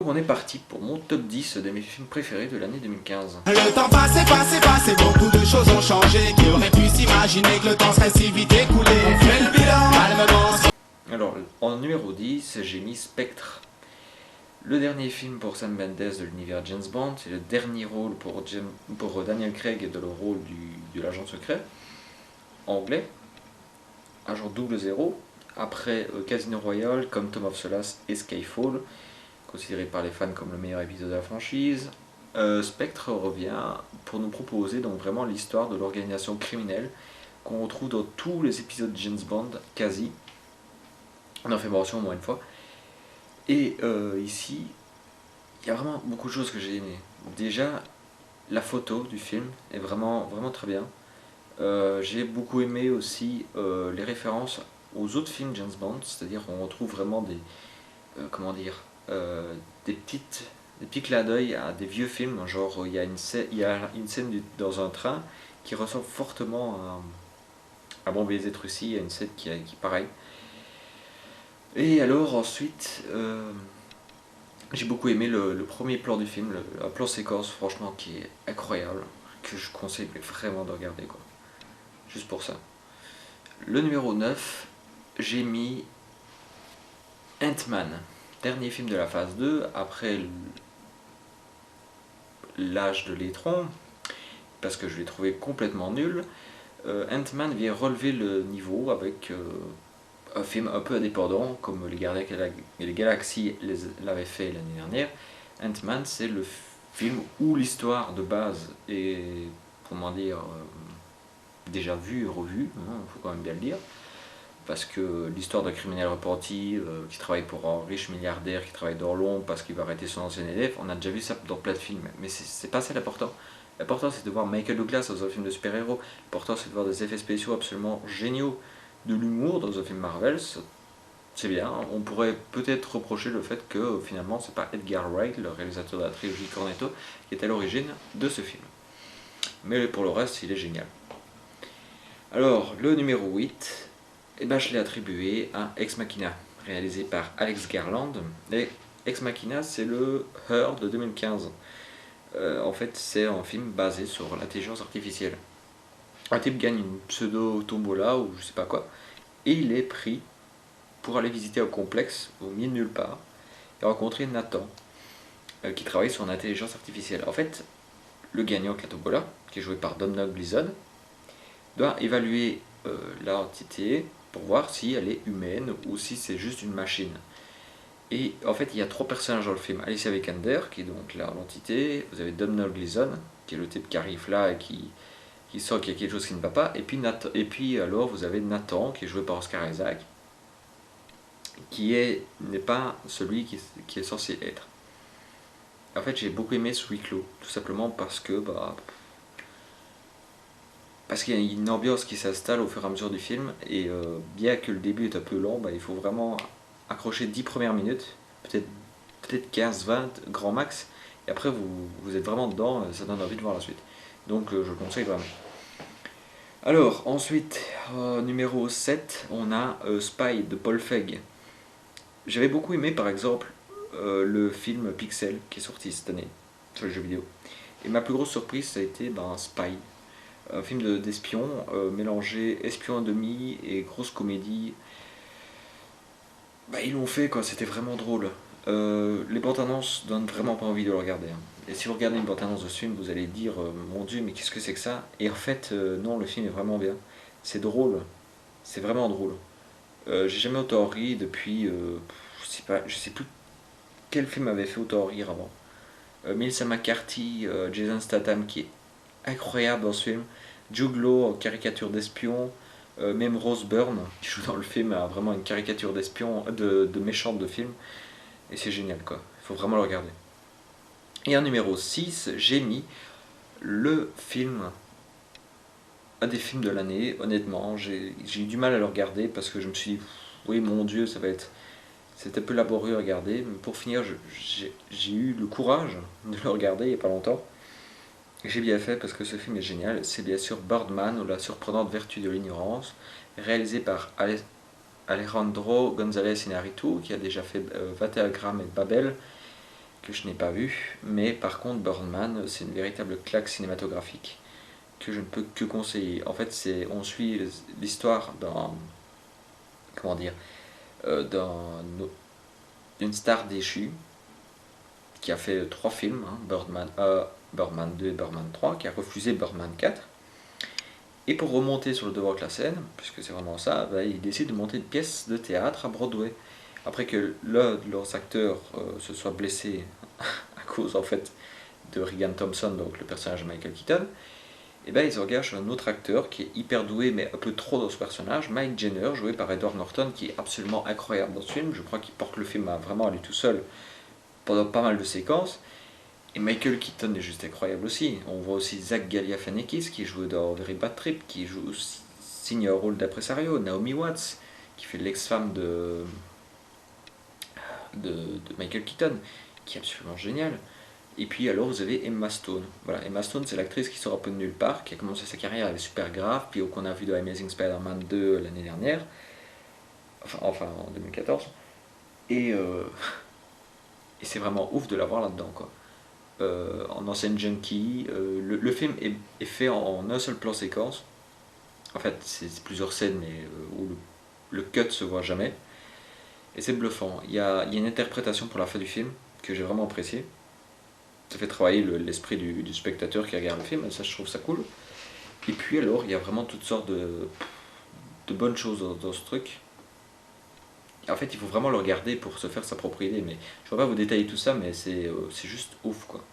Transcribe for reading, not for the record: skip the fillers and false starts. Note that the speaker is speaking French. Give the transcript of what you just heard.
on est parti pour mon top 10 de mes films préférés de l'année 2015. Le temps passé, beaucoup de choses ont changé. Qui aurait pu s'imaginer que le temps serait si vite écoulé? On fait le bilan, calmement. Alors, en numéro 10, j'ai mis Spectre. Le dernier film pour Sam Mendes de l'univers James Bond, c'est le dernier rôle pour Daniel Craig de le rôle de l'agent secret anglais, agent 00, après Casino Royale, comme Tom of Solace et Skyfall, considéré par les fans comme le meilleur épisode de la franchise. Spectre revient pour nous proposer donc vraiment l'histoire de l'organisation criminelle qu'on retrouve dans tous les épisodes de James Bond, quasi. On en fait mention au moins une fois. Et ici, il y a vraiment beaucoup de choses que j'ai aimées. Déjà, la photo du film est vraiment, vraiment très bien. J'ai beaucoup aimé aussi les références aux autres films James Bond, c'est-à-dire on retrouve vraiment des, des petits clins d'œil à des vieux films, genre il y a une scène dans un train qui ressemble fortement à Bon baiser de Russie, il y a une scène qui est pareille. Et alors ensuite, j'ai beaucoup aimé le premier plan du film, un plan séquence franchement qui est incroyable, que je conseille vraiment de regarder quoi. Juste pour ça. Le numéro 9, j'ai mis Ant-Man, dernier film de la phase 2, après l'âge de l'étron, parce que je l'ai trouvé complètement nul. Ant-Man vient relever le niveau avec un film un peu indépendant, comme les Gardiens et les Galaxies l'avaient fait l'année dernière. Ant-Man, c'est le film où l'histoire de base est, comment dire, déjà vue et revue, faut quand même bien le dire, parce que l'histoire d'un criminel repenti qui travaille pour un riche milliardaire qui travaille dans l'ombre parce qu'il va arrêter son ancien élève, on a déjà vu ça dans plein de films, mais c'est pas ça l'important. L'important c'est de voir Michael Douglas dans un film de super-héros, l'important c'est de voir des effets spéciaux absolument géniaux, de l'humour dans un film Marvel, c'est bien. On pourrait peut-être reprocher le fait que finalement c'est pas Edgar Wright, le réalisateur de la trilogie Cornetto, qui est à l'origine de ce film. Mais pour le reste, il est génial. Alors, le numéro 8, eh ben, je l'ai attribué à Ex Machina, réalisé par Alex Garland. Et Ex Machina, c'est le Her de 2015. En fait, c'est un film basé sur l'intelligence artificielle. Un type gagne une pseudo-tombola ou je sais pas quoi, et il est pris pour aller visiter un complexe au milieu de nulle part et rencontrer Nathan, qui travaille sur l'intelligence artificielle. En fait, le gagnant de la tombola, qui est joué par Domhnall Gleeson, doit évaluer l'entité pour voir si elle est humaine ou si c'est juste une machine. Et en fait, il y a trois personnages dans le film. Alicia Vikander, qui est donc l'entité, vous avez Domhnall Gleeson, qui est le type qui arrive là et qui sent qu'il y a quelque chose qui ne va pas, et puis alors vous avez Nathan, qui est joué par Oscar Isaac, qui n'est pas celui qui est censé être. En fait, j'ai beaucoup aimé ce huis clos, tout simplement parce qu'il y a une ambiance qui s'installe au fur et à mesure du film, et bien que le début est un peu long, il faut vraiment accrocher 10 premières minutes, peut-être 15-20 grand max, et après vous êtes vraiment dedans, ça donne envie de voir la suite. Donc je le conseille vraiment. Alors ensuite, numéro 7, on a Spy de Paul Feig. J'avais beaucoup aimé par exemple le film Pixel qui est sorti cette année sur les jeux vidéo. Et ma plus grosse surprise ça a été Spy. Un film d'espion, mélangé espion à demi et grosse comédie. Ils l'ont fait quoi, c'était vraiment drôle. Les bandes annonces donnent vraiment pas envie de le regarder. Et si vous regardez une bande annonce de ce film, vous allez dire mon Dieu, mais qu'est-ce que c'est que ça? Et en fait, non, le film est vraiment bien. C'est drôle, c'est vraiment drôle. J'ai jamais autant ri depuis, je sais plus quel film avait fait autant rire avant. Melissa McCarthy, Jason Statham qui est incroyable dans ce film. Jude Law, caricature d'espion. Même Rose Byrne, qui joue dans le film, a vraiment une caricature d'espion, de méchante de film. Et c'est génial quoi, il faut vraiment le regarder. Et en numéro 6, j'ai mis le film, un des films de l'année, honnêtement, j'ai eu du mal à le regarder parce que je me suis dit, oui mon Dieu, c'est un peu laborieux à regarder, mais pour finir, j'ai eu le courage de le regarder il n'y a pas longtemps. Et j'ai bien fait parce que ce film est génial, c'est bien sûr Birdman ou la surprenante vertu de l'ignorance, réalisé par Alejandro González Iñárritu, qui a déjà fait 21 grammes et Babel, que je n'ai pas vu, mais par contre Birdman, c'est une véritable claque cinématographique que je ne peux que conseiller. En fait, on suit l'histoire comment dire, d'une star déchue qui a fait 3 films, hein, Birdman 2 et Birdman 3, qui a refusé Birdman 4. Et pour remonter sur le devant de la scène, puisque c'est vraiment ça, bah, il décide de monter une pièce de théâtre à Broadway. Après que l'un de leurs acteurs se soit blessé à cause en fait de Regan Thompson, donc le personnage de Michael Keaton, et ben ils engagent un autre acteur qui est hyper doué mais un peu trop dans ce personnage, Mike Jenner, joué par Edward Norton, qui est absolument incroyable dans ce film. Je crois qu'il porte le film vraiment à lui tout seul pendant pas mal de séquences. Et Michael Keaton est juste incroyable aussi. On voit aussi Zach Galifianakis qui joue dans Very Bad Trip, qui joue aussi, signe un rôle d'impresario, Naomi Watts qui fait l'ex-femme de Michael Keaton, qui est absolument génial. Et puis alors vous avez Emma Stone. Voilà, Emma Stone c'est l'actrice qui sort un peu de nulle part, qui a commencé sa carrière, elle est super grave, puis qu'on a vu dans Amazing Spider-Man 2 l'année dernière, enfin en 2014. Et, et c'est vraiment ouf de la voir là-dedans quoi. En ancienne junkie, le film est fait en un seul plan séquence. En fait c'est plusieurs scènes mais où le cut se voit jamais. Et c'est bluffant. Il y a une interprétation pour la fin du film que j'ai vraiment appréciée. Ça fait travailler l'esprit du spectateur qui regarde le film, et ça je trouve ça cool. Et puis alors il y a vraiment toutes sortes de bonnes choses dans ce truc. En fait il faut vraiment le regarder pour se faire sa propre idée, mais je ne vais pas vous détailler tout ça, mais c'est juste ouf quoi.